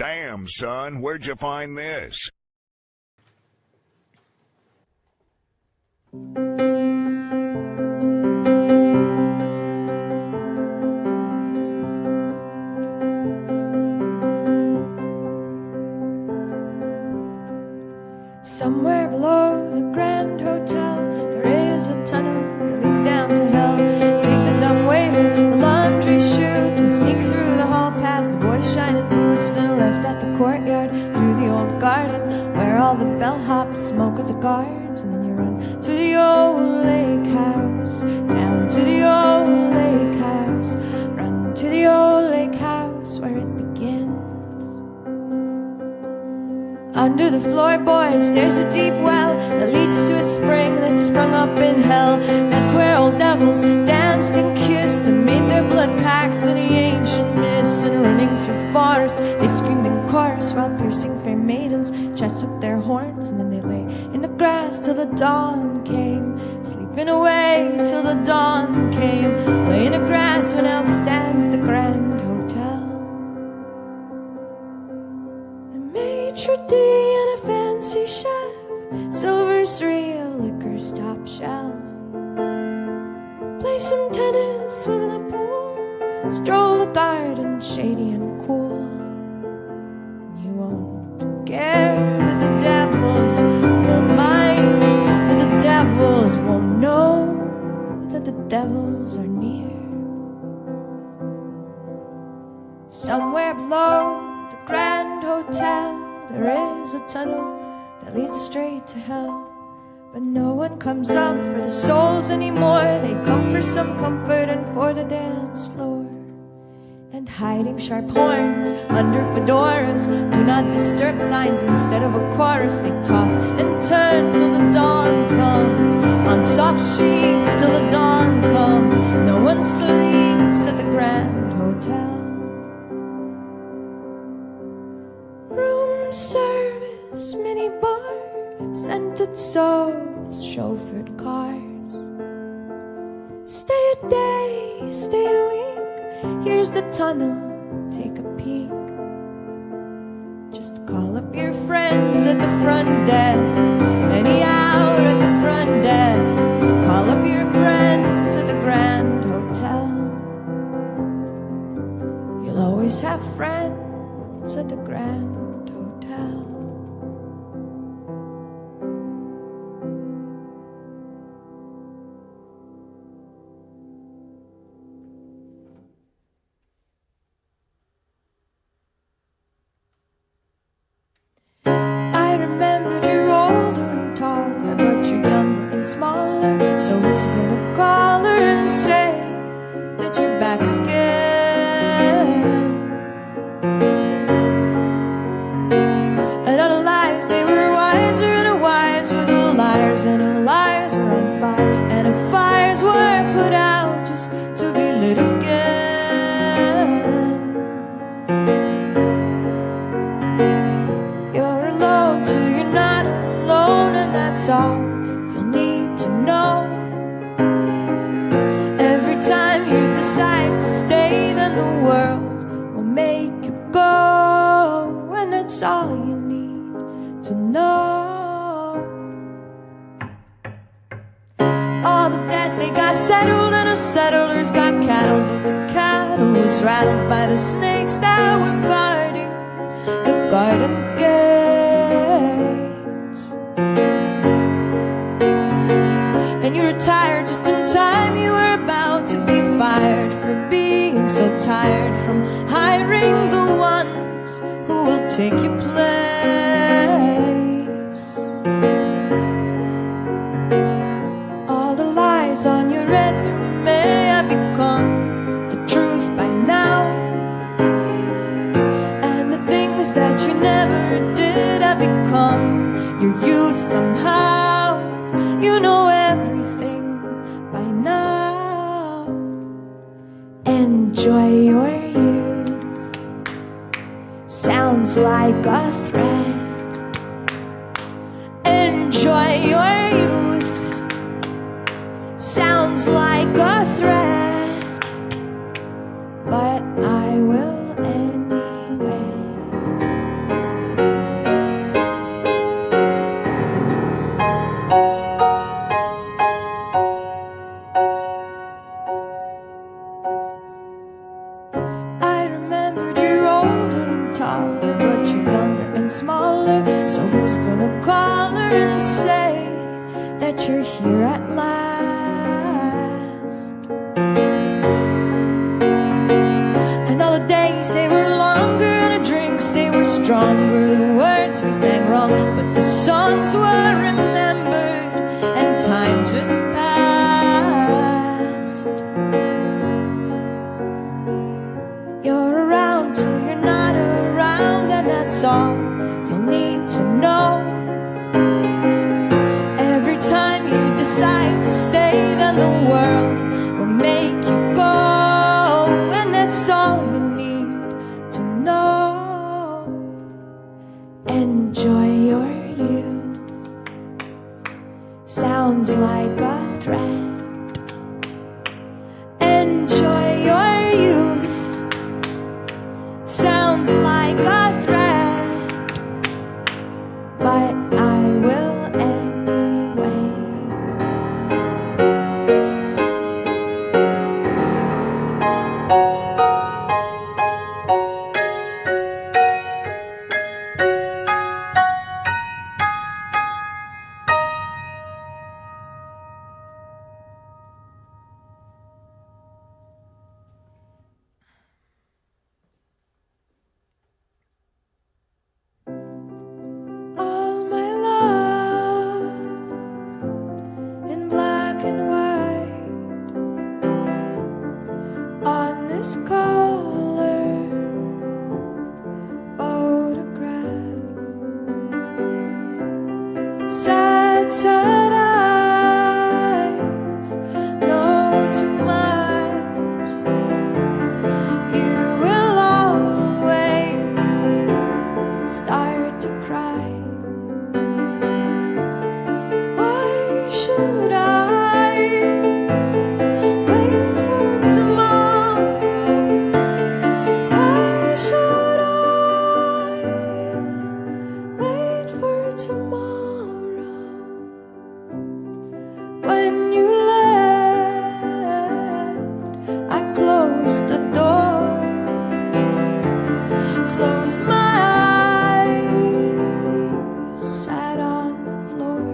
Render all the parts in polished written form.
Damn, son, where'd you find this? Somewhere below the Grand Hotel, there is a tunnel that leads down to hell. Take the dumb waiter, the laundry chute, and sneak through the hall past the boys' shining boots. Then left at the courtyard, through the old garden, where all the bellhops smoke with the guards. And then you run to the old lake house, down to the old lake house, run to the old lake house where it begins. Under the floorboards there's a deep well that leads to a spring that's sprung up in hell. That's where old devils danced and kissed and made their blood pacts in the ancient mist. And running through forest they screamed in chorus while piercing fair maidens' chests with their horns. And then they lay in the grass till the dawn came, sleeping away till the dawn came. Lay in the grass where now stands the Grand Hotel. Maitre d' and a fancy chef, silver's real, liquor's top shelf. Play some tennis, swim in the pool, stroll the garden, shady and cool. You won't care that the devils won't mind, that the devils won't know that the devils are near. Somewhere below the Grand Hotel, there is a tunnel that leads straight to hell. But no one comes up for the souls anymore. They come for some comfort and for the dance floor. And hiding sharp horns under fedoras, do not disturb signs instead of a chorus. They toss and turn till the dawn comes, on soft sheets till the dawn comes. No one sleeps at the Grand Hotel. Service, mini bar, scented soaps, chauffeured cars. Stay a day, stay a week, here's the tunnel, take a peek. Just call up your friends at the front desk, any out at the front desk. Call up your friends at the Grand Hotel. You'll always have friends at the Grand Hotel. I remembered you're older and taller, but you're younger and smaller. So who's gonna call her and say that you're back again? And the liars were on fire, and the fires were put out just to be lit again. You're alone till you're not alone, and that's all you'll need to know. Every time you decide to stay, then the world will make you go, and that's all you need to know. All the debts they got settled, and the settlers got cattle, but the cattle was rattled by the snakes that were guarding the garden gates. And you retired just in time, you were about to be fired for being so tired from hiring the ones who will take your place. On your resume have become the truth by now, and the things that you never did have become your youth somehow. You know everything by now. Enjoy your youth, sounds like a threat. Enjoy your youth, sounds like a threat, but I will anyway. her. So who's gonna call her and say that you're here at last? And all the days, they were longer, and the drinks, they were stronger. The words we sang wrong, but the songs were remembered, and time just passed. You're around till you're not around, and that's all you'll need to know. Every time you decide to stay, then the world will make you go, and that's all you need to know. Enjoy your youth. Sounds like a threat. Enjoy your youth. Sounds like a threat, but I will anyway. All my love in black and white on this color photograph. Sad, sad eyes know too much. You will always start to cry. Why should I wait for tomorrow? Why should I wait for tomorrow? When you left, I closed the door, closed my eyes, sat on the floor.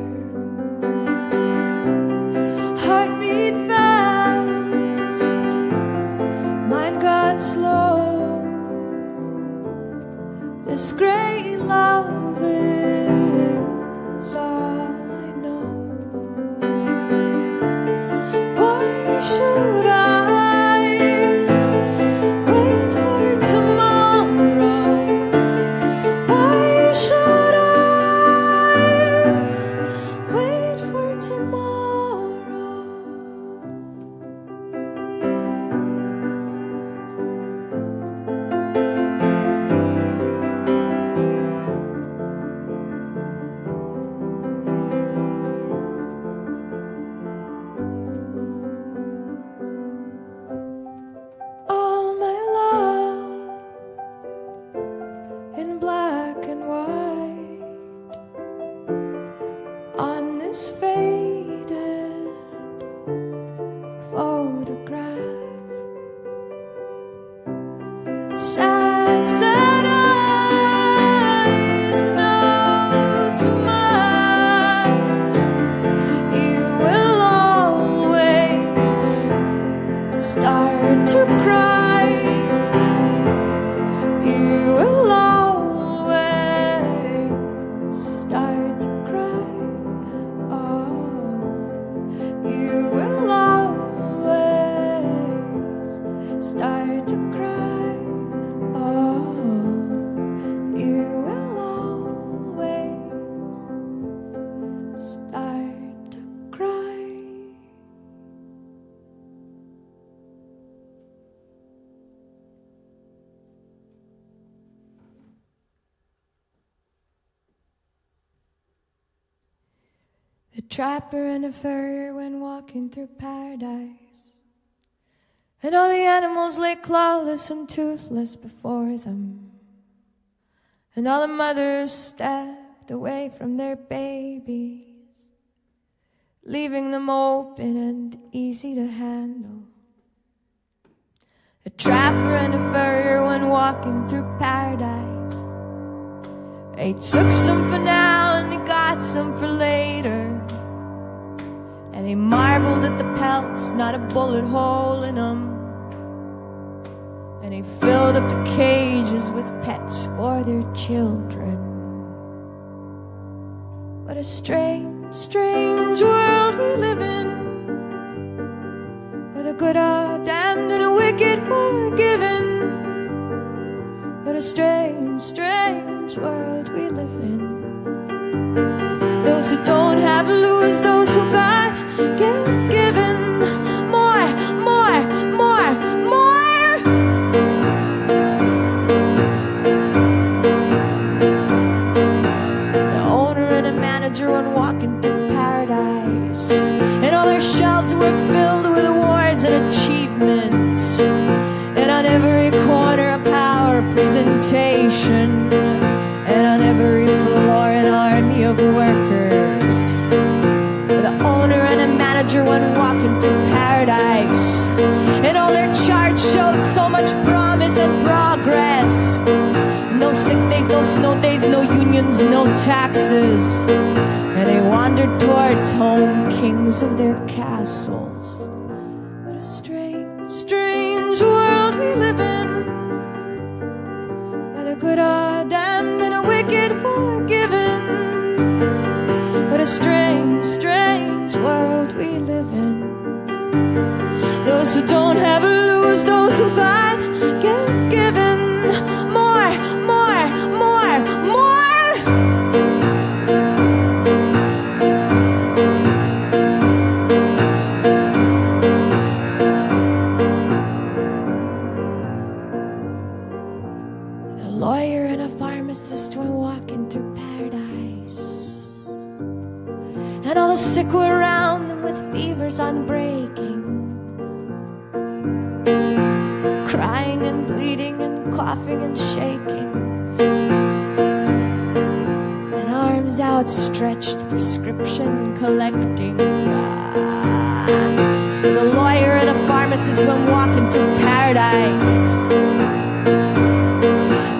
Heartbeat fast, mine got slow. This great love is all I know. Why should I wait for tomorrow? Why should I wait for tomorrow? All my love in black and white on this faded photograph. Sad, sad eyes know too much. You will always start to cry. You will always start to cry. Oh, you will always start to cry. Oh, you will always start to cry. The trapper and the furrier went walking through paradise, and all the animals lay clawless and toothless before them, and all the mothers stepped away from their babies, leaving them open and easy to handle. The trapper and the furrier went walking through paradise, They took some for now and they got some for later. And they marveled at the pelts, not a bullet hole in them. And they filled up the cages with pets for their children. What a strange, strange world we live in, where the good are damned and the wicked forgiven. What a strange, strange world we live in. Those who don't have lose, those who got get given. More, more, more, more. The owner and a manager went walking through paradise, and all their shelves were filled with awards and achievements. And on every corner a power presentation, and on every floor an army of workers. The owner and a manager went walking through paradise, and all their charts showed so much promise and progress. No sick days, no snow days, no unions, no taxes. And they wandered towards home, kings of their castles. What a strange, strange world we live in, where the good are damned and the wicked forgiven. What a strange, strange world we live in. Those who don't have lose, those who got get given. More, more, more, more. The lawyer and a pharmacist went walking through paradise, and all the sick were around them with fevers unbreaking, crying and bleeding and coughing and shaking, and arms outstretched, prescription collecting. The lawyer and a pharmacist went walking through paradise,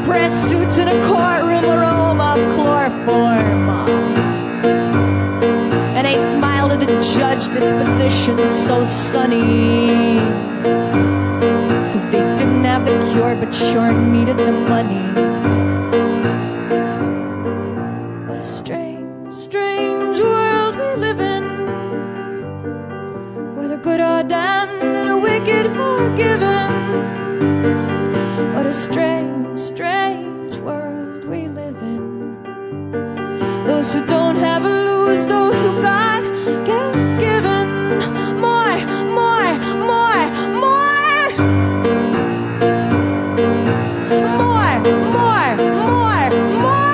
press suits in a courtroom, aroma of chloroform. And they smiled at the judge, disposition so sunny, 'cause they didn't have the cure but sure needed the money. What a strange, strange world we live in, where the good are damned and the wicked forgiven. What a strange, strange world we live in. Those who don't have lose, those who got get given. More, more, more, more. More, more, more, more.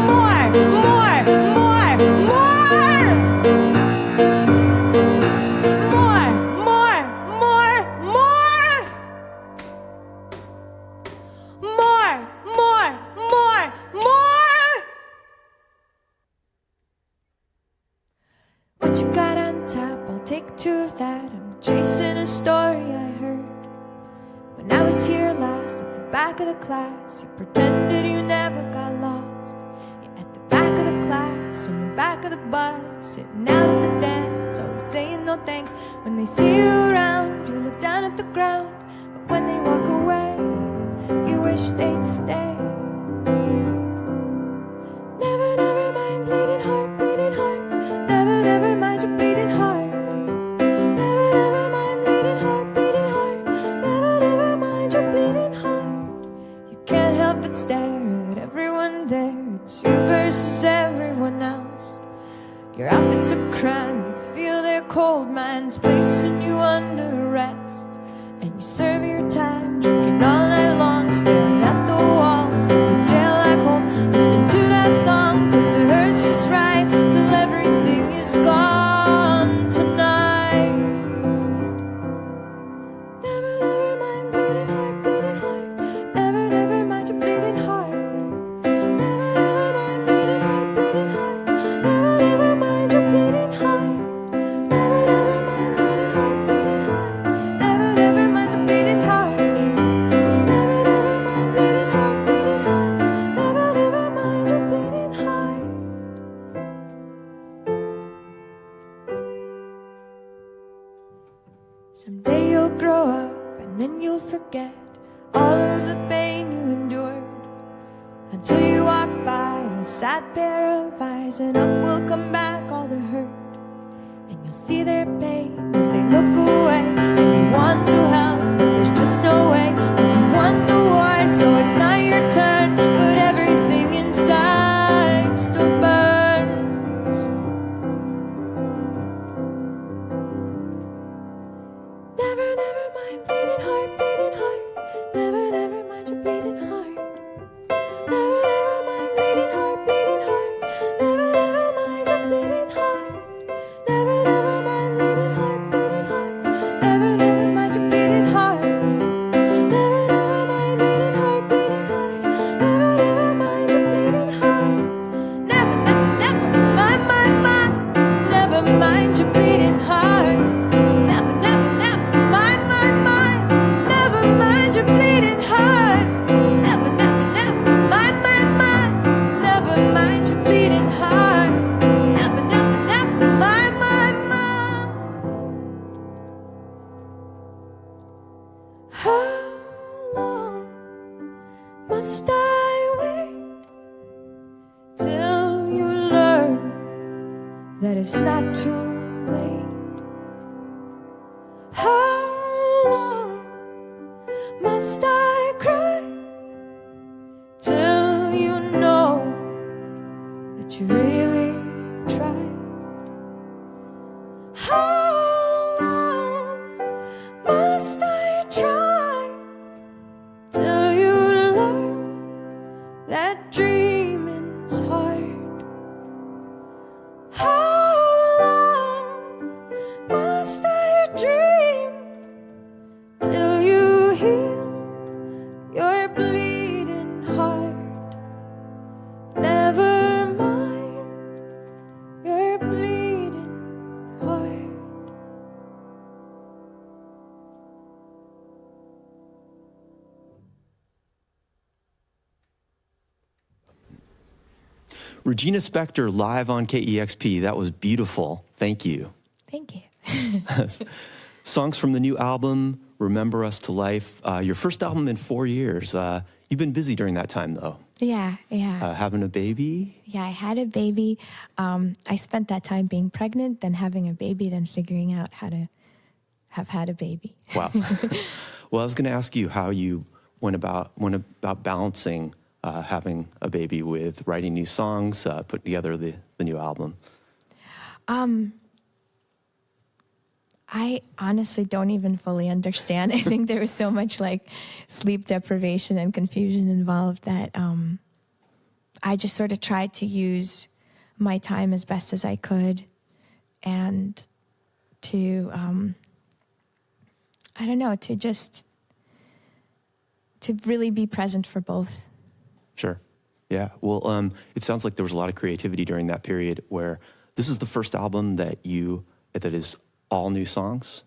More, more, more, more. More, more, more, more. More, more, more, more. What you got on tap? I'll take two of that. I'm chasing a story I heard when I was here last at the back of the class. You pretended you never got lost. You're at the back of the class, in the back of the bus, sitting out at the dance, always saying no thanks. When they see you around, you look down at the ground, but when they walk away, you wish they'd stay. Never, never mind bleeding heart, bleeding heart. Never, never mind your bleeding heart. Never, never mind bleeding heart, bleeding heart. Never, never mind your bleeding heart. You can't help but stare at everyone there. It's you versus everyone else. Your outfit's a crime, you feel their cold minds placing you under arrest. And you serve your time, drinking all night long, staring at the walls of the jail like home, listening to that song, 'cause it hurts just right till everything is gone tonight. Never, never mind bleeding heart, bleeding heart. Never, never mind your bleeding heart. Never, never mind bleeding heart, bleeding heart. Never, never mind your bleeding heart. Never, never mind bleeding heart, bleeding heart. Never, never mind your bleeding heart. Never, never mind bleeding heart. you'll grow up and then you'll forget all of the pain you endured, until you walk by a sad pair of eyes, and up will come back all the hurt. And you'll see their pain as they look away, and you want to help, but there's just no way, 'cause you won the war, so it's not your turn, but everything inside still burns. Never, never mind bleeding heart, beating heart. Never, never mind your bleeding heart. Never, never mind bleeding heart, beating heart. Never, never mind your bleeding heart. Never, never mind bleeding heart, beating heart. Never, never mind your bleeding heart. Never, never mind bleeding heart, beating heart. Never, never mind your bleeding heart. Never, never, never mind. Never mind your bleeding heart. Never, never, never mind. Never mind your bleeding heart. Never, never, never mind. Never mind your bleeding heart. Never, never, never mind. How long must I wait till you learn that it's not too late? How long must I cry till you know that you really tried? How long must I try till you learn that dreaming's hard? How long must I dream till you heal your bleeding heart? Never mind your bleeding heart. Regina Spektor live on KEXP. That was beautiful. Thank you. Thank you. Songs from the new album, Remember Us to Life. Your first album in 4 years. You've been busy during that time, though. Yeah. Having a baby? Yeah, I had a baby. I spent that time being pregnant, then having a baby, then figuring out how to have had a baby. Wow. Well, I was going to ask you how you went about balancing having a baby with writing new songs, putting together the new album. I honestly don't even fully understand. I think there was so much like sleep deprivation and confusion involved that I just sort of tried to use my time as best as I could, and to I don't know, to really be present for both. Sure. Yeah. Well, it sounds like there was a lot of creativity during that period where this is the first album that is all new songs.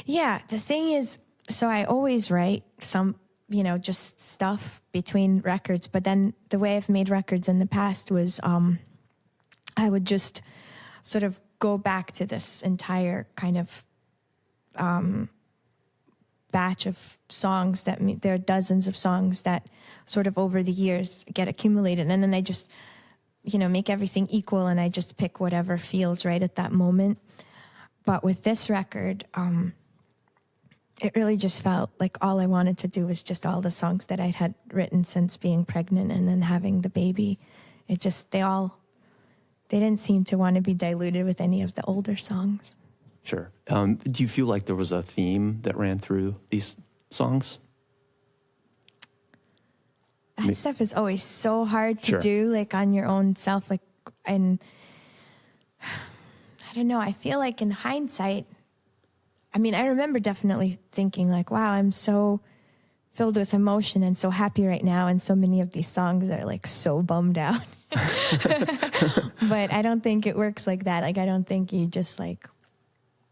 Yeah. The thing is, so I always write some, just stuff between records, but then the way I've made records in the past was I would just sort of go back to this entire kind of batch of songs there are dozens of songs that sort of over the years get accumulated, and then I just make everything equal, and I just pick whatever feels right at that moment. But with this record, it really just felt like all I wanted to do was just all the songs that I'd had written since being pregnant and then having the baby. It just they didn't seem to want to be diluted with any of the older songs. Sure. Do you feel like there was a theme that ran through these songs? That stuff is always so hard to Sure. do, like on your own self. And I don't know, I feel like in hindsight, I remember definitely thinking like, wow, I'm so filled with emotion and so happy right now. And so many of these songs are like so bummed out. But I don't think it works like that. Like, I don't think you just like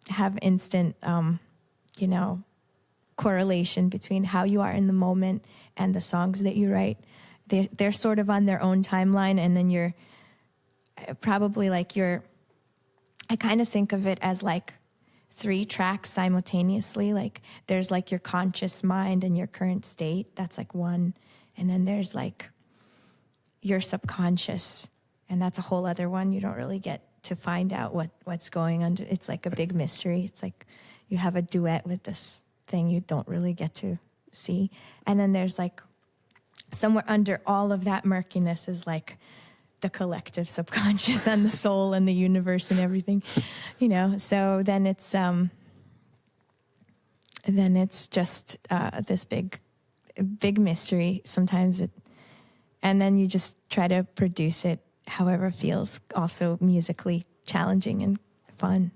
have instant, correlation between how you are in the moment and the songs that you write. They're sort of on their own timeline, and then you're probably like I kind of think of it as like 3 tracks simultaneously. Like there's like your conscious mind and your current state. That's like one. And then there's like your subconscious, and that's a whole other one. You don't really get to find out what's going under. It's like a big mystery. It's like you have a duet with this thing you don't really get to see. And then there's like somewhere under all of that murkiness is like the collective subconscious and the soul and the universe and everything, you know. So then it's just this big mystery. Sometimes and then you just try to produce it however feels also musically challenging and fun.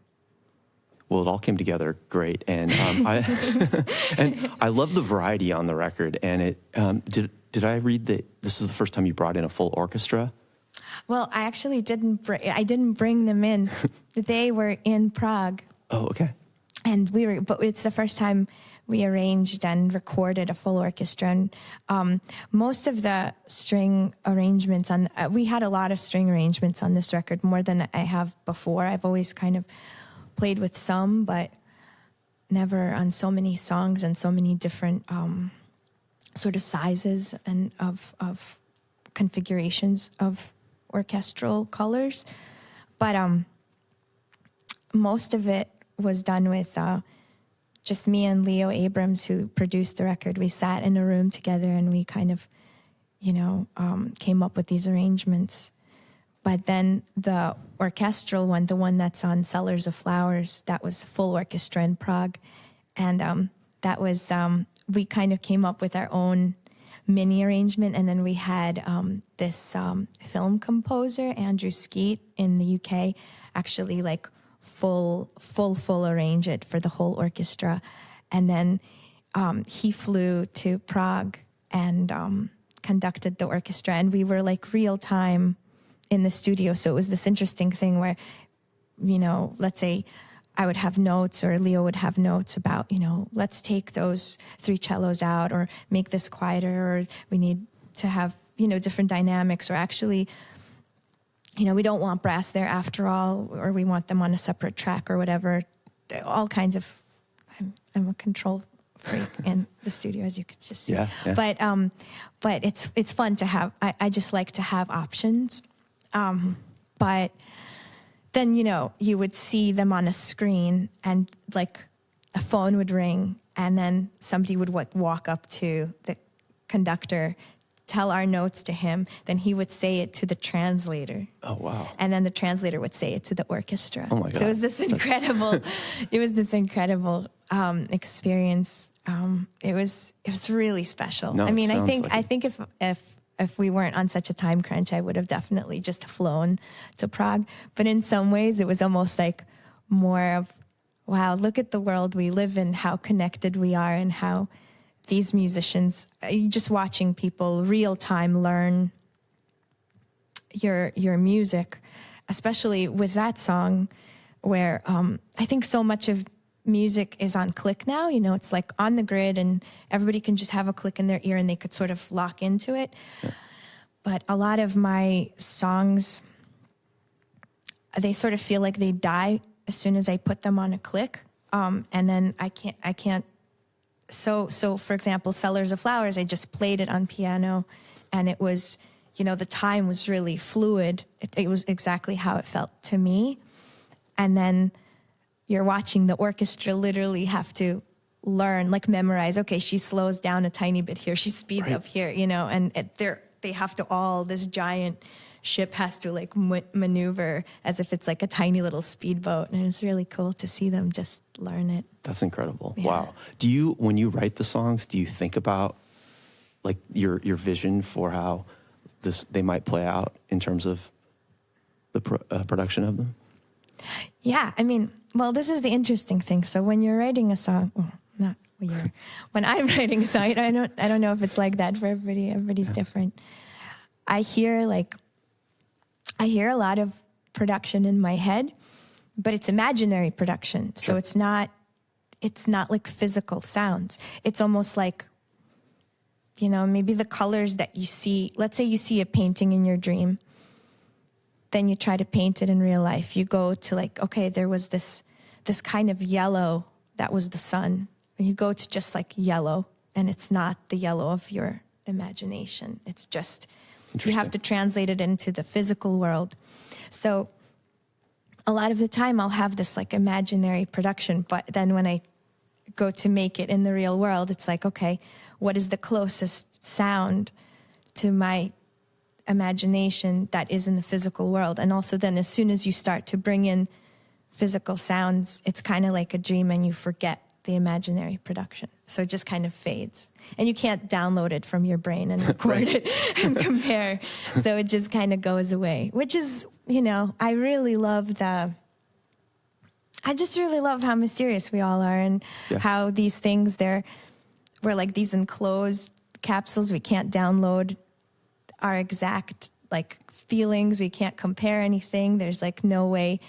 Well, it all came together great, and I love the variety on the record. And it did I read that this was the first time you brought in a full orchestra? Well, I actually didn't bring them in. They were in Prague. Oh, okay. And but it's the first time we arranged and recorded a full orchestra. And most of the string arrangements we had a lot of string arrangements on this record, more than I have before. I've always kind of played with some, but never on so many songs and so many different sort of sizes and of configurations of orchestral colors. But most of it was done with just me and Leo Abrams, who produced the record. We sat in a room together and we kind of, came up with these arrangements. But then the orchestral one, the one that's on Cellars of Flowers, that was full orchestra in Prague. And that was, we kind of came up with our own mini arrangement. And then we had this film composer, Andrew Skeet, in the UK, actually like full arrange it for the whole orchestra. And then he flew to Prague and conducted the orchestra. And we were like real time in the studio. So it was this interesting thing where, let's say I would have notes or Leo would have notes about, let's take those 3 cellos out or make this quieter, or we need to have, different dynamics, or actually, we don't want brass there after all, or we want them on a separate track or whatever. All kinds of, I'm a control freak in the studio, as you could just see. Yeah. But it's fun to have. I just like to have options. But then, you would see them on a screen and like a phone would ring and then somebody would walk up to the conductor, tell our notes to him, then he would say it to the translator. Oh, wow. And then the translator would say it to the orchestra. Oh my God. So it was this incredible, experience. It was really special. No, I mean, I think if we weren't on such a time crunch, I would have definitely just flown to Prague. But in some ways, it was almost like more of, wow, look at the world we live in, how connected we are, and how these musicians, just watching people real time learn your music, especially with that song where I think so much of music is on click now. It's like on the grid and everybody can just have a click in their ear and they could sort of lock into it. Yeah. But a lot of my songs, they sort of feel like they die as soon as I put them on a click. And then I can't. So for example, Cellars of Flowers, I just played it on piano and it was, the time was really fluid. It was exactly how it felt to me. And then you're watching the orchestra literally have to learn, like memorize, okay, she slows down a tiny bit here, she speeds up here, and they have to this giant ship has to like maneuver as if it's like a tiny little speedboat. And it's really cool to see them just learn it. That's incredible. Yeah. Wow. When you write the songs, do you think about like your vision for how they might play out in terms of the production of them? Yeah, I mean, well, this is the interesting thing. So when you're writing a song, when I'm writing a song, I don't know if it's like that for everybody. Everybody's different. I hear a lot of production in my head, but it's imaginary production. So it's not like physical sounds. It's almost like, maybe the colors that you see. Let's say you see a painting in your dream. Then you try to paint it in real life. You go to like, okay, there was this this kind of yellow that was the sun. And you go to just like yellow, and it's not the yellow of your imagination. It's just, you have to translate it into the physical world. So a lot of the time I'll have this like imaginary production, but then when I go to make it in the real world, it's like, okay, what is the closest sound to my imagination that is in the physical world? And also then as soon as you start to bring in physical sounds, it's kind of like a dream and you forget the imaginary production. So it just kind of fades. And you can't download it from your brain and record it and compare. So it just kind of goes away, which is, you know, I just really love how mysterious we all are, and how these things, we're like these enclosed capsules. We can't download our exact like feelings. We can't compare anything. There's like no way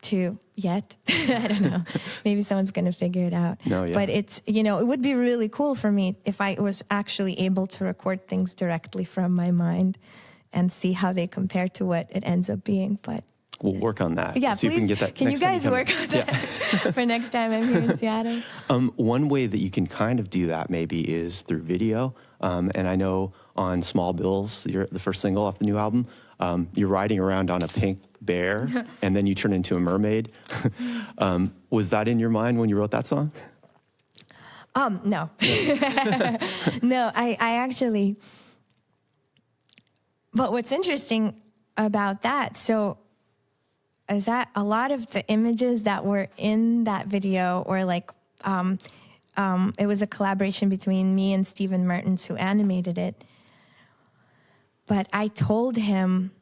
to yet. I don't know. Maybe someone's going to figure it out. No, yeah. But it's, you know, it would be really cool for me if I was actually able to record things directly from my mind and see how they compare to what it ends up being. But we'll work on that. Yeah, see please. If we can get that. Can you guys work on that for next time I'm here in Seattle? One way that you can kind of do that maybe is through video. And I know on Small Bills, the first single off the new album, you're riding around on a pink bear and then you turn into a mermaid. Was that in your mind when you wrote that song? No. No, I actually, but what's interesting about that, so is that a lot of the images that were in that video, or like, it was a collaboration between me and Stephen Mertens, who animated it. But I told him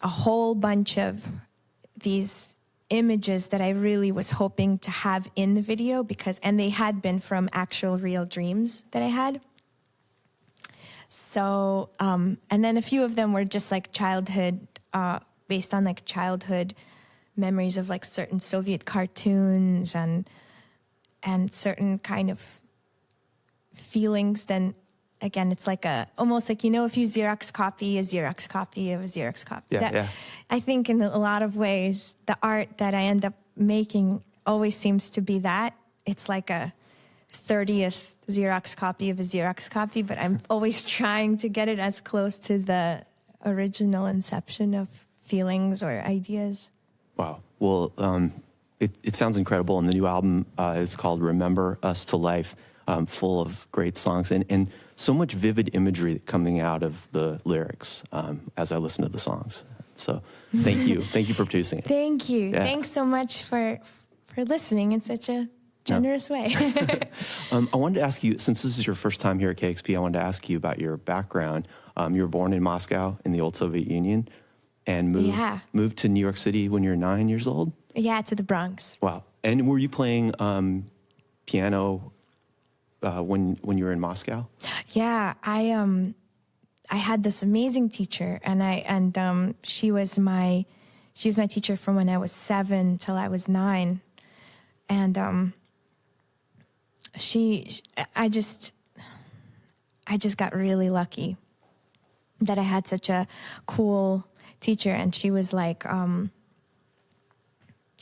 a whole bunch of these images that I really was hoping to have in the video, and they had been from actual real dreams that I had. So, and then a few of them were just like childhood, based on like childhood memories of like certain Soviet cartoons and certain kind of feelings. Then again, it's like almost like, you know, if you Xerox copy a Xerox copy of a Xerox copy. I think in a lot of ways, the art that I end up making always seems to be that. It's like a 30th Xerox copy of a Xerox copy, but I'm always trying to get it as close to the original inception of feelings or ideas. Wow. Well, it sounds incredible. And the new album is called Remember Us to Life, full of great songs and so much vivid imagery coming out of the lyrics as I listen to the songs. So thank you. Thank you for producing it. Thank you. Yeah. Thanks so much for listening in such a generous way. I wanted to ask you, since this is your first time here at KEXP, I wanted to ask you about your background. You were born in Moscow in the old Soviet Union and moved to New York City when you were 9 years old? Yeah, to the Bronx. Wow. And were you playing piano when you were in Moscow? Yeah, I had this amazing teacher, and she was my teacher from when I was 7 till I was 9, and I just got really lucky that I had such a cool teacher, and she was like, I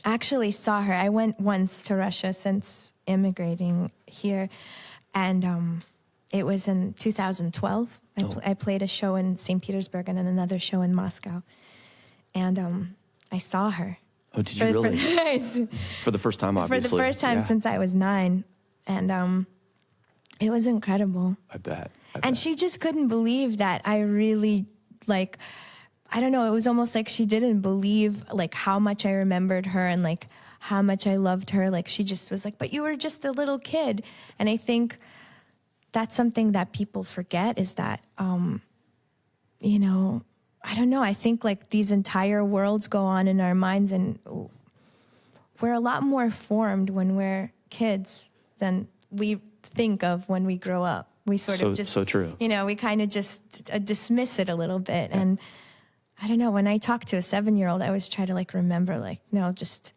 actually saw her. I went once to Russia since immigrating here, and it was in 2012. I played a show in St. Petersburg and then another show in Moscow, and I saw her. Oh, did you really? For the first time, obviously. For the first time since I was 9, and it was incredible. I bet. And she just couldn't believe that I really, like, I don't know, it was almost like she didn't believe, like, how much I remembered her and, like, how much I loved her. Like, she just was like, but you were just a little kid. And I think that's something that people forget, is that, you know, I don't know, I think, like, these entire worlds go on in our minds, and we're a lot more formed when we're kids than we think of when we grow up. We sort of just, so true. You know, we kind of just dismiss it a little bit. And I don't know, when I talk to a 7-year-old, I always try to, like, remember, like, no, just,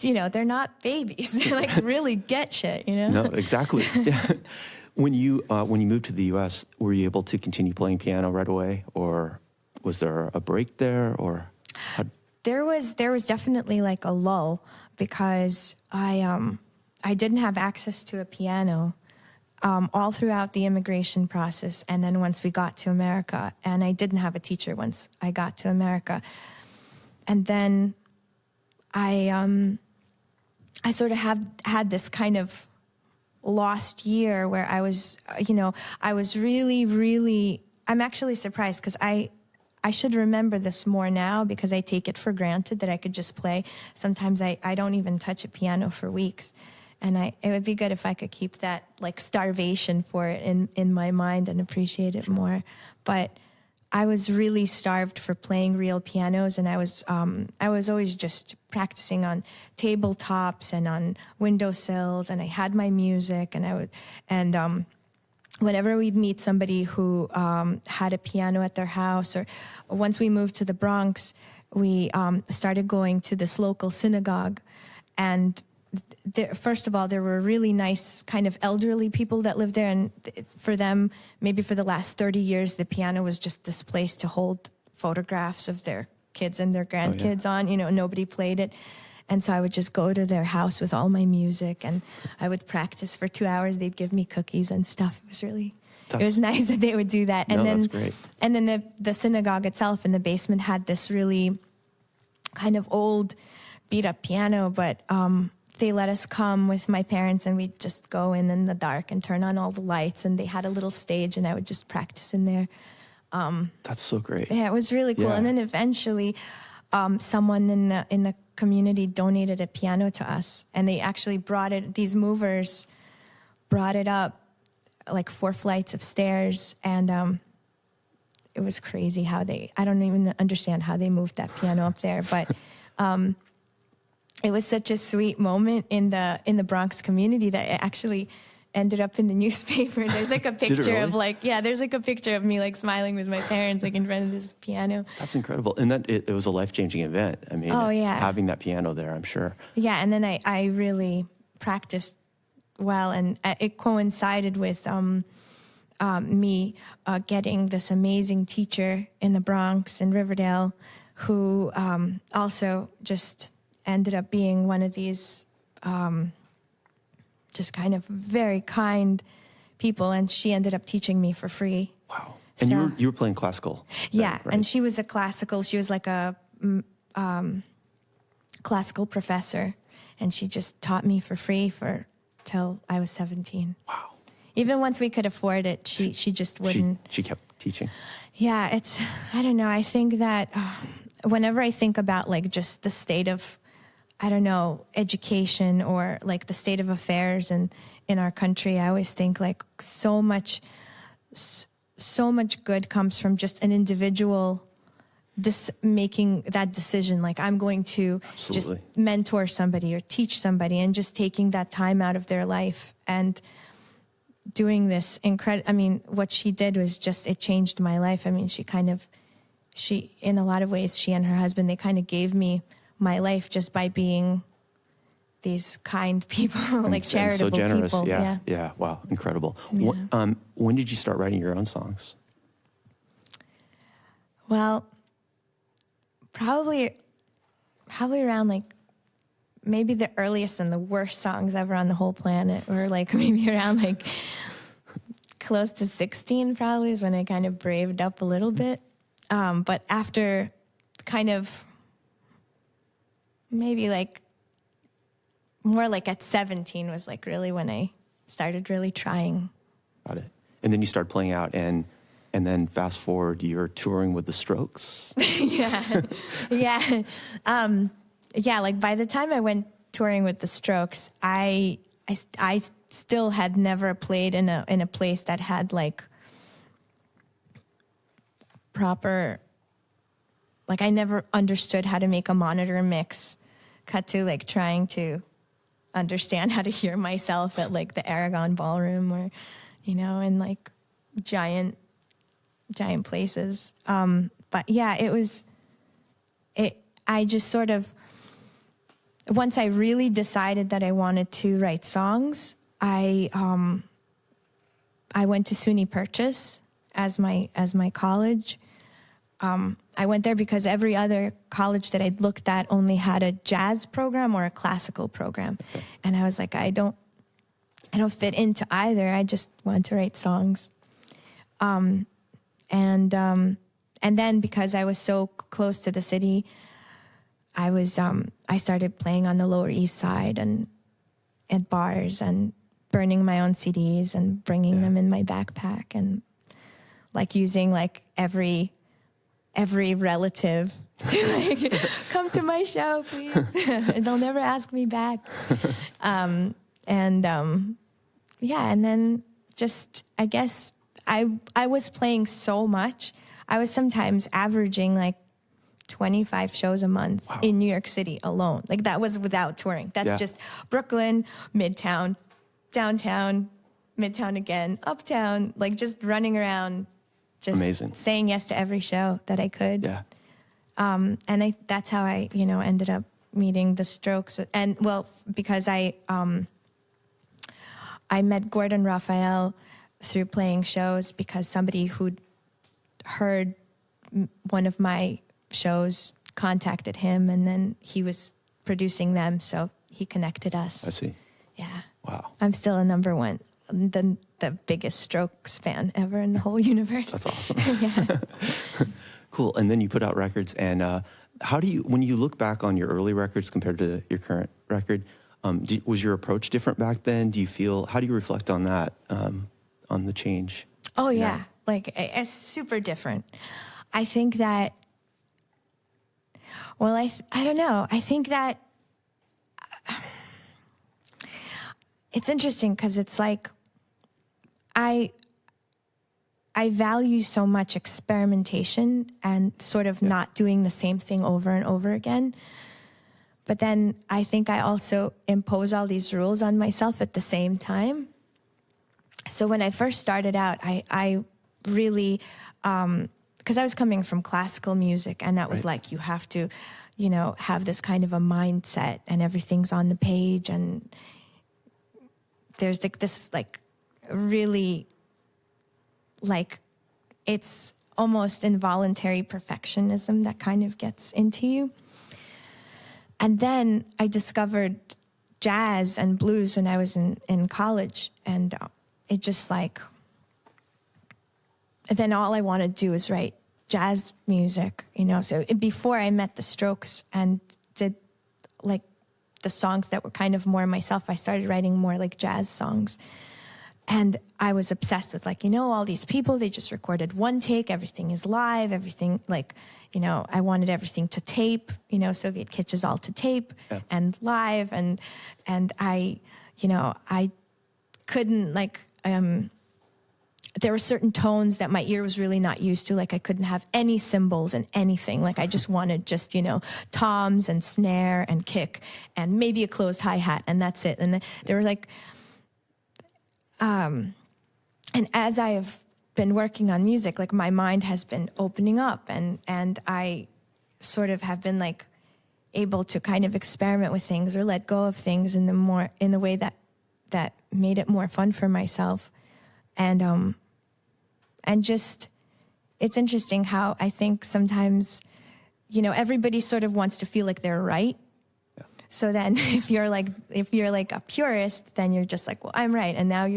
you know, they're not babies. They, like, really get shit, you know? No, exactly. Yeah. When you moved to the U.S., were you able to continue playing piano right away, or was there a break there, or? There was definitely like a lull because I didn't have access to a piano all throughout the immigration process, and then once we got to America, and I didn't have a teacher once I got to America, and then I sort of had this kind of lost year where I was, I was really. I'm actually surprised because I should remember this more now because I take it for granted that I could just play. Sometimes I don't even touch a piano for weeks. And it would be good if I could keep that like starvation for it in my mind and appreciate it more. But I was really starved for playing real pianos, and I was always just practicing on tabletops and on windowsills, and I had my music, and whenever we'd meet somebody who had a piano at their house, or once we moved to the Bronx, we started going to this local synagogue. And first of all, there were really nice kind of elderly people that lived there. And for them, maybe for the last 30 years, the piano was just this place to hold photographs of their kids and their grandkids on. Nobody played it. And so I would just go to their house with all my music, and I would practice for 2 hours. They'd give me cookies and stuff. It was nice that they would do that. And then, that's great. And then the synagogue itself in the basement had this really kind of old, beat-up piano, but they let us come with my parents, and we'd just go in the dark and turn on all the lights, and they had a little stage, and I would just practice in there. That's so great. Yeah, it was really cool. Yeah. And then eventually, someone in the community donated a piano to us, and they actually these movers brought it up like 4 flights of stairs, and it was crazy I don't even understand how they moved that piano up there, but it was such a sweet moment in the Bronx community that it actually ended up in the newspaper. There's like a picture really? there's like a picture of me like smiling with my parents like in front of this piano. That's incredible. And that it was a life-changing event. I mean, having that piano there, I'm sure. Yeah, and then I really practiced well, and it coincided with me getting this amazing teacher in the Bronx in Riverdale who also just ended up being one of these just kind of very kind people, and she ended up teaching me for free. Wow. And you were playing classical. Yeah, right? and she was like a classical professor, and she just taught me for free till I was 17. Wow. Even once we could afford it, she just wouldn't. She kept teaching. Yeah, I don't know. I think that whenever I think about like just the state of, I don't know, education or like the state of affairs in our country, I always think like so much good comes from just an individual making that decision. Like I'm going to just mentor somebody or teach somebody, and just taking that time out of their life and doing this incredible. I mean, what she did was just, it changed my life. I mean, she in a lot of ways, she and her husband, they kind of gave me my life just by being these kind people, like charitable so generous. people. Yeah. Wow, incredible. Yeah. When did you start writing your own songs? Well, probably around like maybe the earliest and the worst songs ever on the whole planet, or like maybe around like close to 16 probably is when I kind of braved up a little bit. But after kind of maybe like more like at 17 was like really when I started really trying. Got it. And then you started playing out, and then fast forward, you're touring with the Strokes. Yeah. Like by the time I went touring with the Strokes, I still had never played in a place that had like proper, like I never understood how to make a monitor mix, cut to like trying to understand how to hear myself at like the Aragon Ballroom, or in like giant places. But yeah, I just sort of, once I really decided that I wanted to write songs, I went to SUNY Purchase as my college, I went there because every other college that I'd looked at only had a jazz program or a classical program. Okay. And I was like, I don't fit into either. I just want to write songs. And then because I was so close to the city, I started playing on the Lower East Side and at bars and burning my own CDs and bringing them in my backpack and like using like every relative to like come to my show, please. They'll never ask me back. And then just I guess I was playing so much. I was sometimes averaging like 25 shows a month in New York City alone. Like that was without touring. That's just Brooklyn, Midtown, downtown, Midtown again, uptown, like just running around, just amazing. Saying yes to every show that I could. Yeah. And that's how I, ended up meeting the Strokes. And well, because I met Gordon Raphael through playing shows because somebody who'd heard one of my shows contacted him, and then he was producing them, so he connected us. I see. Yeah. Wow. I'm still a number one, the biggest Strokes fan ever in the whole universe. That's awesome. Yeah. Cool. And then you put out records, and how do you, when you look back on your early records compared to your current record, was your approach different back then? How do you reflect on that, on the change? Oh, yeah. Like, it's super different. I think that, well, I don't know. I think that it's interesting because it's like I value so much experimentation and sort of not doing the same thing over and over again. But then I think I also impose all these rules on myself at the same time. So when I first started out, I really, because I was coming from classical music, and that was like, you have to, have this kind of a mindset, and everything's on the page, and there's like this like really like it's almost involuntary perfectionism that kind of gets into you. And then I discovered jazz and blues when I was in college, and it just like, then all I want to do is write jazz music, So before I met the Strokes and did like the songs that were kind of more myself, I started writing more like jazz songs. And I was obsessed with like, all these people, they just recorded one take, everything is live, everything like, I wanted everything to tape, Soviet Kitsch is all to tape and live. And I, I couldn't like, there were certain tones that my ear was really not used to. Like I couldn't have any cymbals and anything. Like I just wanted just, toms and snare and kick and maybe a closed hi-hat, and that's it. And there were like, and as I have been working on music, like my mind has been opening up, and I sort of have been like able to kind of experiment with things or let go of things in the way that made it more fun for myself. And just, it's interesting how I think sometimes, everybody sort of wants to feel like they're right. Yeah. So then if you're like a purist, then you're just like, well, I'm right. And now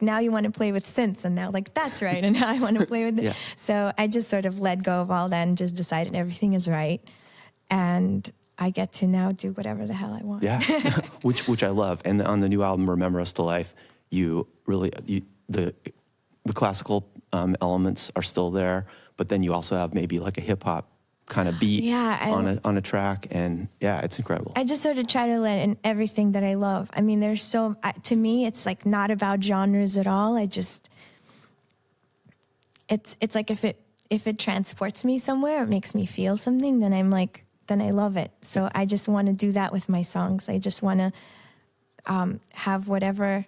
now you want to play with synths, and now like, that's right. And now I want to play with it. Yeah. So I just sort of let go of all that and just decided everything is right. And I get to now do whatever the hell I want. Yeah, which I love. And on the new album, Remember Us to Life, the classical elements are still there, but then you also have maybe like a hip hop kind of beat on a track, and it's incredible. I just sort of try to let in everything that I love. I mean, to me, it's like not about genres at all. It's like if it transports me somewhere, it makes me feel something, then then I love it. So I just want to do that with my songs. I just want to have whatever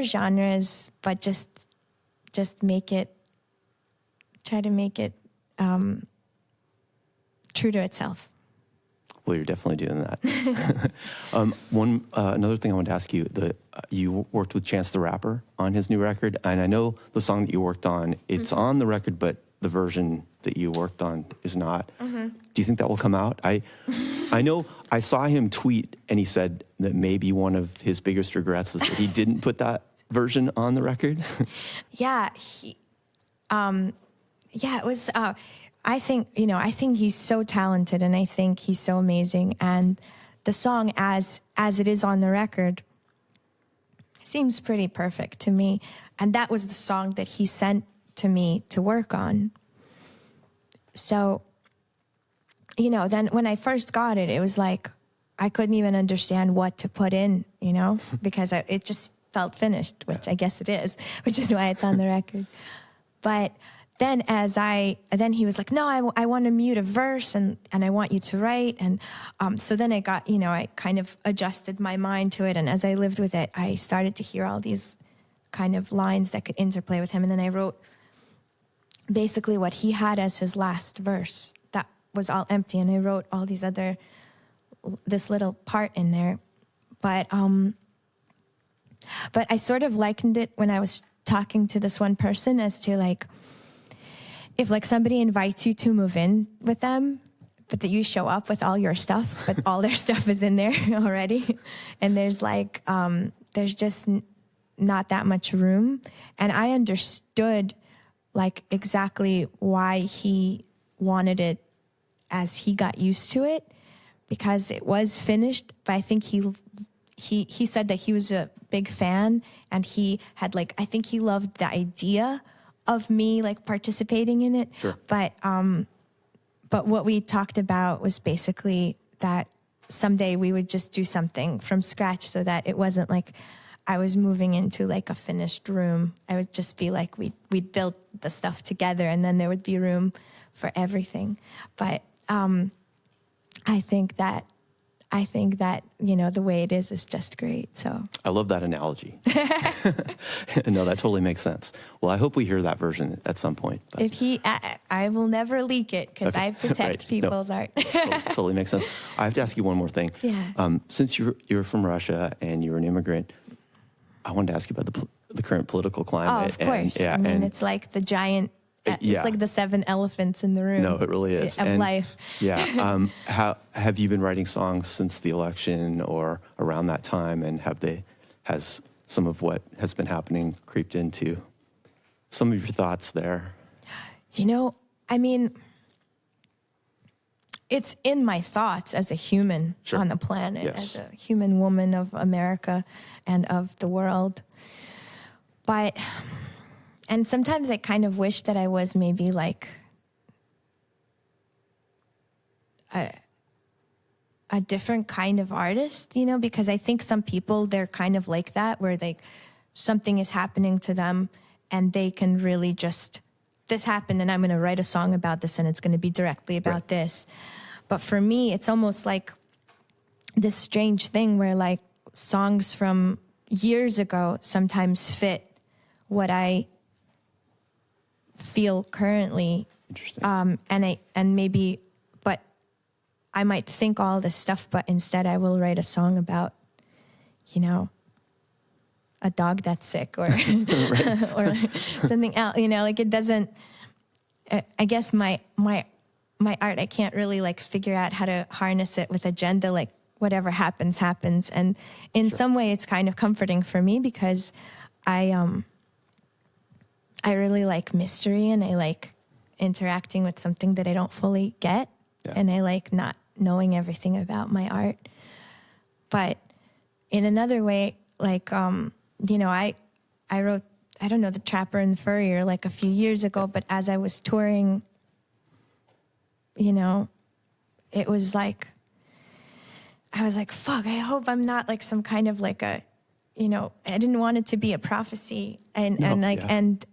genres, but just try to make it true to itself. Well, you're definitely doing that. Another thing I wanted to ask you, you worked with Chance the Rapper on his new record, and I know the song that you worked on, it's on the record, but the version that you worked on is not. Do you think that will come out? I know I saw him tweet, and he said that maybe one of his biggest regrets is that he didn't put that version on the record. Yeah, it was. I think he's so talented, and I think he's so amazing. And the song, as it is on the record, seems pretty perfect to me. And that was the song that he sent to me to work on. So, then when I first got it, it was like I couldn't even understand what to put in, because it just felt finished, which I guess it is, which is why it's on the record. But then he was like, no, I want to mute a verse and I want you to write. And so then I got, I kind of adjusted my mind to it. And as I lived with it, I started to hear all these kind of lines that could interplay with him. And then I wrote basically what he had as his last verse. That was all empty. And I wrote all this little part in there. But I sort of likened it when I was talking to this one person as to like, if like somebody invites you to move in with them, but that you show up with all your stuff, but all their stuff is in there already. And there's like, there's just not that much room. And I understood like exactly why he wanted it as he got used to it, because it was finished. But I think he said that he was a big fan, and he had like, I think he loved the idea of me like participating in it. Sure. But what we talked about was basically that someday we would just do something from scratch, so that it wasn't like I was moving into like a finished room. I would just be like, we'd build the stuff together, and then there would be room for everything. But I think that the way it is just great. So I love that analogy. No, that totally makes sense. Well, I hope we hear that version at some point. But. If I will never leak it, because I protect right. people's art. Totally makes sense. I have to ask you one more thing. Yeah. Since you're from Russia and you're an immigrant, I wanted to ask you about the current political climate. Oh, of course. And, it's like the giant. It's yeah. like the 7 elephants in the room. No, it really is. Of life. Yeah. How have you been writing songs since the election or around that time? And has some of what has been happening creeped into some of your thoughts there? I mean, it's in my thoughts as a human on the planet, yes. as a human woman of America and of the world. And sometimes I kind of wish that I was maybe like a different kind of artist, because I think some people, they're kind of like that, where like something is happening to them and they can really just, this happened and I'm going to write a song about this and it's going to be directly about this. But for me, it's almost like this strange thing where like songs from years ago sometimes fit what I feel currently. Interesting. But I might think all this stuff, but instead I will write a song about, a dog that's sick or or something else. Like it doesn't. I guess my art, I can't really like figure out how to harness it with agenda. Like whatever happens, happens, and in some way, it's kind of comforting for me because I really like mystery and I like interacting with something that I don't fully get. Yeah. And I like not knowing everything about my art. But in another way, like, I wrote, I don't know, The Trapper and the Furrier like a few years ago, but as I was touring, it was like, I was like, fuck, I hope I'm not like some kind of like a, I didn't want it to be a prophecy. And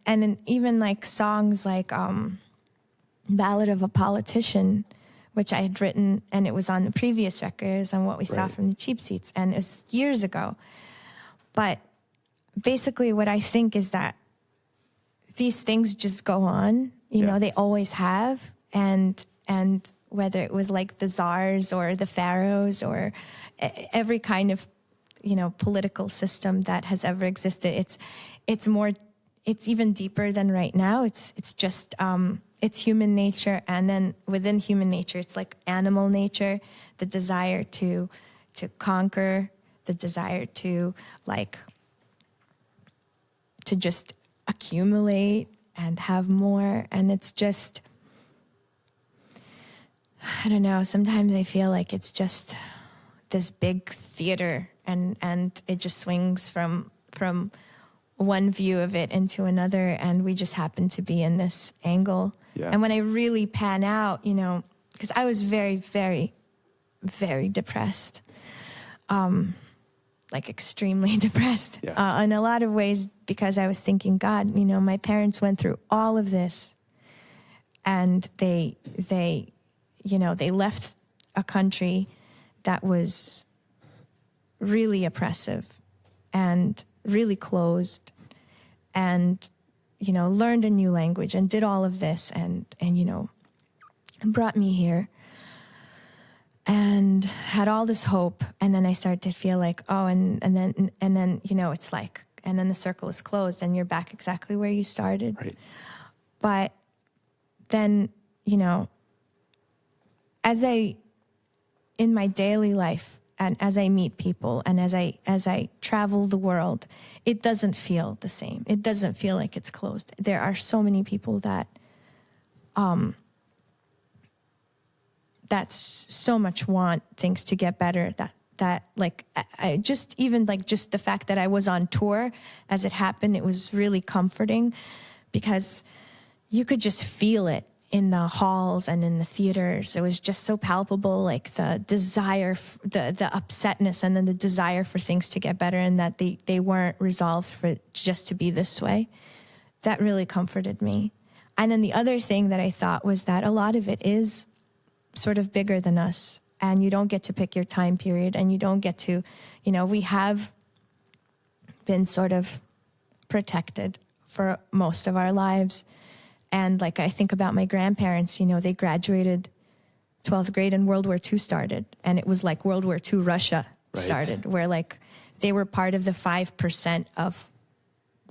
even like songs like Ballad of a Politician, which I had written, and it was on the previous records on What We Saw from the Cheap Seats, and it was years ago. But basically what I think is that these things just go on, they always have, and whether it was like the czars or the pharaohs or every kind of, political system that has ever existed, it's even deeper than right now. It's just, it's human nature, and then within human nature, it's like animal nature, the desire to conquer, the desire to just accumulate and have more. And it's just, I don't know, sometimes I feel like it's just this big theater, and it just swings from one view of it into another, and we just happen to be in this angle. Yeah. And when I really pan out, you know, because I was very, very, very depressed, like extremely depressed, in a lot of ways, because I was thinking, God, you know, my parents went through all of this, and they left a country that was really oppressive and really closed, and, you know, learned a new language and did all of this, and you know, brought me here and had all this hope. And then I started to feel like, oh, and then, you know, it's like, and then the circle is closed and you're back exactly where you started. Right. But then, you know, in my daily life, and as I meet people, and as I travel the world, it doesn't feel the same. It doesn't feel like it's closed. There are so many people that so much want things to get better, that like, I just, even like just the fact that I was on tour as it happened, it was really comforting, because you could just feel it in the halls and in the theaters. It was just so palpable, like the desire, the upsetness, and then the desire for things to get better, and that they weren't resolved for just to be this way. That really comforted me. And then the other thing that I thought was that a lot of it is sort of bigger than us, and you don't get to pick your time period, and you don't get to, you know, we have been sort of protected for most of our lives. And like, I think about my grandparents, you know, they graduated 12th grade and World War II started. And it was like World War II Russia started, where like they were part of the 5% of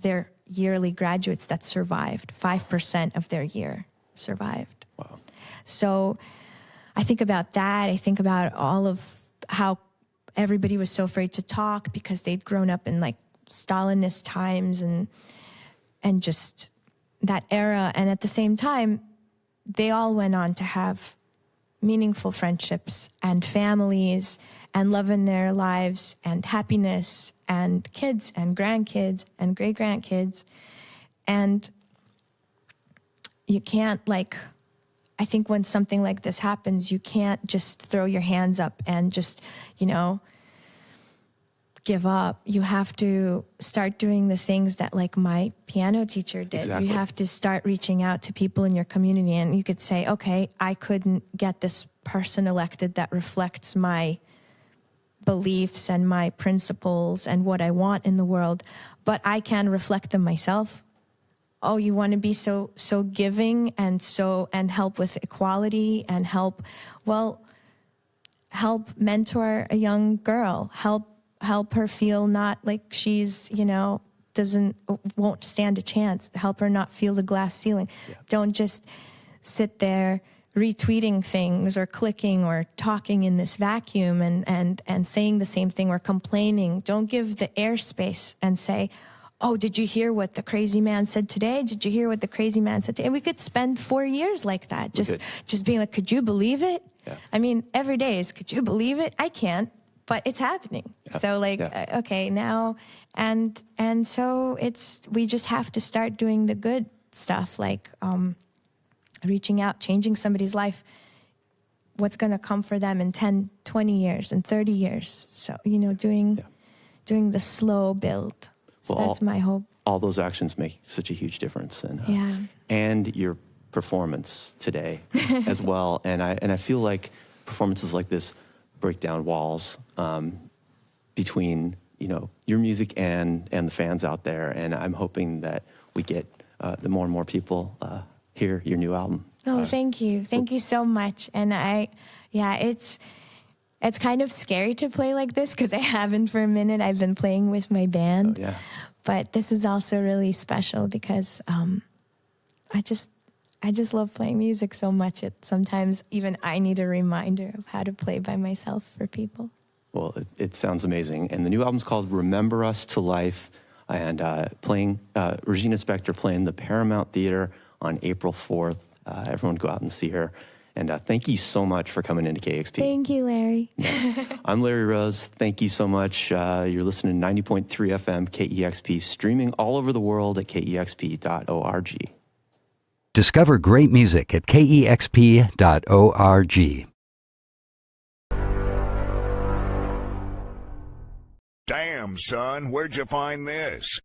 their yearly graduates that survived. 5% of their year survived. Wow. So I think about that. I think about all of how everybody was so afraid to talk because they'd grown up in like Stalinist times and just that era. And at the same time, they all went on to have meaningful friendships and families and love in their lives and happiness and kids and grandkids and great-grandkids. And you can't, like, I think when something like this happens, you can't just throw your hands up and just, you know, give up. You have to start doing the things that like my piano teacher did. Exactly. You have to start reaching out to people in your community, and you could say, okay, I couldn't get this person elected that reflects my beliefs and my principles and what I want in the world, but I can reflect them myself. Oh, you want to be so giving and help with equality and help mentor a young girl, help her feel not like she's, you know, won't stand a chance. Help her not feel the glass ceiling. Yeah. Don't just sit there retweeting things or clicking or talking in this vacuum and saying the same thing or complaining. Don't give the airspace and say, oh, did you hear what the crazy man said today? Did you hear what the crazy man said today? And we could spend 4 years like that, just being like, could you believe it? Yeah. I mean, every day is, could you believe it? I can't. But it's happening. Yeah. So like, okay, now, and so we just have to start doing the good stuff, like reaching out, changing somebody's life, what's going to come for them in 10, 20 years and 30 years. So, you know, doing the slow build. So well, that's my hope. All those actions make such a huge difference. And your performance today as well. And I feel like performances like this break down walls between, you know, your music and the fans out there. And I'm hoping that we get the more and more people hear your new album. Oh, thank you. Thank you so much. And it's kind of scary to play like this because I haven't for a minute. I've been playing with my band. Oh, yeah. But this is also really special because I just love playing music so much. Sometimes even I need a reminder of how to play by myself for people. Well, it sounds amazing. And the new album's called Remember Us to Life, and playing Regina Spektor playing the Paramount Theater on April 4th. Everyone go out and see her. And thank you so much for coming into KEXP. Thank you, Larry. Yes. I'm Larry Rose. Thank you so much. You're listening to 90.3 FM KEXP, streaming all over the world at kexp.org. Discover great music at kexp.org. Damn, son, where'd you find this?